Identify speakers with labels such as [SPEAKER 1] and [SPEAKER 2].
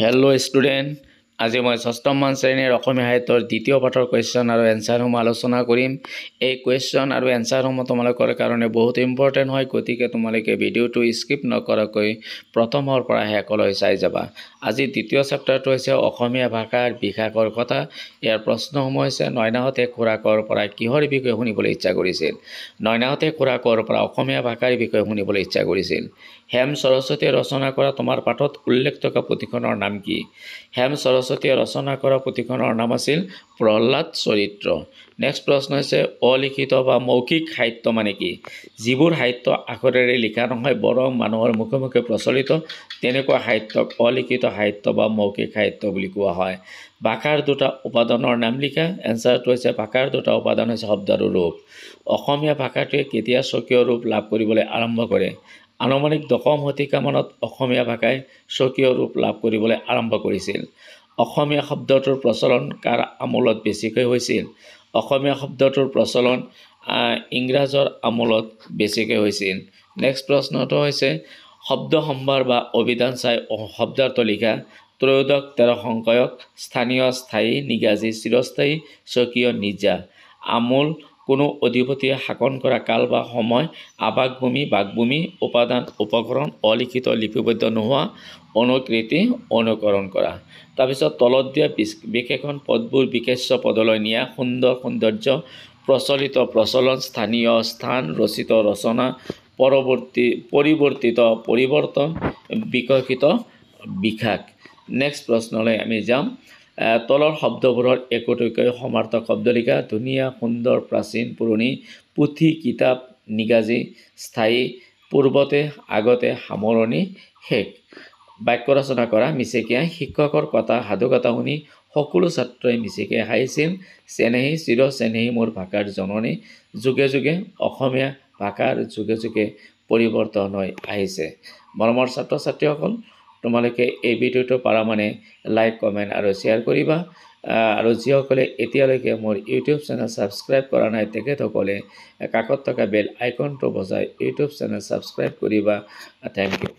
[SPEAKER 1] Hello' student, আজি মই ষষ্ঠমান শ্ৰেণীৰ অসমীয়া সাহিত্যৰ দ্বিতীয় পাঠৰ কুৱেশ্যন আৰু এনচাৰসমূহ আলোচনা কৰিম। এই কুৱেশ্যন আৰু এনচাৰসমূহ তোমালোকৰ কাৰণে বহুত ইম্পৰ্টেণ্ট হয়, গতিকে তোমালোকে ভিডিঅ'টো স্কিপ নকৰাকৈ প্ৰথমৰ পৰা শেষলৈ চাই যাবা। আজি দ্বিতীয় চেপ্টাৰটো হৈছে অসমীয়া ভাষাৰ বিকাশৰ কথা। ইয়াৰ প্ৰশ্নসমূহ হৈছে নয়নাহঁতে খুৰাকৰ পৰা কিহৰ বিষয়ে শুনিবলৈ ইচ্ছা কৰিছিল? নয়নাহঁতে খুৰাকৰ পৰা অসমীয়া ভাষাৰ বিষয়ে শুনিবলৈ ইচ্ছা কৰিছিল। হেম সৰস্বতীয়ে ৰচনা কৰা তোমাৰ পাঠত উল্লেখ থকা পুথিখনৰ নাম কি? হেম সৰস্বতীয়ে ৰচনা কৰা পুথিখনৰ নাম আছিল প্ৰহ্লাদ চৰিত্ৰ। নেক্সট প্ৰশ্ন হৈছে অলিখিত বা মৌখিক সাহিত্য মানে কি? যিবোৰ সাহিত্য আখৰেৰে লিখা নহয় বৰং মানুহৰ মুখে মুখে প্ৰচলিত, তেনেকুৱা সাহিত্যক অলিখিত সাহিত্য বা মৌখিক সাহিত্য বুলি কোৱা হয়। ভাষাৰ দুটা উপাদানৰ নাম লিখা। এনচাৰটো হৈছে ভাষাৰ দুটা উপাদান হৈছে শব্দ আৰু ৰূপ। অসমীয়া ভাষাটোৱে কেতিয়া স্বকীয় ৰূপ লাভ কৰিবলৈ আৰম্ভ কৰে? আনুমানিক দশম শতিকামানত অসমীয়া ভাষাই স্বকীয় ৰূপ লাভ কৰিবলৈ আৰম্ভ কৰিছিল। অসমীয়া শব্দটোৰ প্ৰচলন কাৰ আমোলত বেছিকৈ হৈছিল? অসমীয়া শব্দটোৰ প্ৰচলন ইংৰাজৰ আমোলত বেছিকৈ হৈছিল। নেক্সট প্ৰশ্নটো হৈছে শব্দ সম্ভাৰ বা অভিধান চাই শব্দাৰ্থ লিখা। ত্ৰয়োদশ 13 সংখ্যক, স্থানীয়, স্থায়ী, নিগাজী, চিৰস্থায়ী, স্বকীয়, নিজা। আমোল কোনো অধিপতিয়ে শাসন কৰা কাল বা সময়। আৱাসভূমি, বাসভূমি, উপাদান, উপকৰণ, অলিখিত, লিপিবদ্ধ নোহোৱা, অনুকৃতি, অনুকৰণ কৰা। তাৰপিছত তলত দিয়া বিশেষণ পদবোৰ বিশেষ্য পদলৈ নিয়া। সুন্দৰ, সৌন্দৰ্য, প্ৰচলিত, প্ৰচলন, স্থানীয়, স্থান, ৰচিত, ৰচনা, পৰিৱৰ্তিত, পৰিৱৰ্তন, বিকশিত, বিকাশ। নেক্সট প্ৰশ্নলৈ আমি যাম। তলৰ শব্দবোৰৰ একোটাকৈ সমাৰ্থক শব্দ লিখা। ধুনীয়া, সুন্দৰ, প্ৰাচীন, পুৰণি, পুথি, কিতাপ, নিগাজী, স্থায়ী, পূৰ্বতে, আগতে, সামৰণি, শেষ। বাক্য ৰচনা কৰা। মিচিকিয়াই শিক্ষকৰ কথা সাধুকথা শুনি সকলো ছাত্ৰই মিচিকিয়াই হাঁহিছিল। চেনেহী, চিৰ চেনেহী মোৰ ভাষাৰ জননী। যুগে যুগে অসমীয়া ভাষাৰ যুগে যুগে পৰিৱৰ্তন হৈ আহিছে। মৰমৰ ছাত্ৰ ছাত্ৰীসকল, তোমালোকে এই ভিডিঅ'টো পাৰা মানে লাইক, কমেণ্ট আৰু শ্বেয়াৰ কৰিবা। আৰু যিসকলে এতিয়ালৈকে মোৰ ইউটিউব চেনেল ছাবস্ক্ৰাইব কৰা নাই তেখেতসকলে কাষত থকা বেল আইকনটো বজাই ইউটিউব চেনেল ছাবস্ক্ৰাইব কৰিবা। Thank U.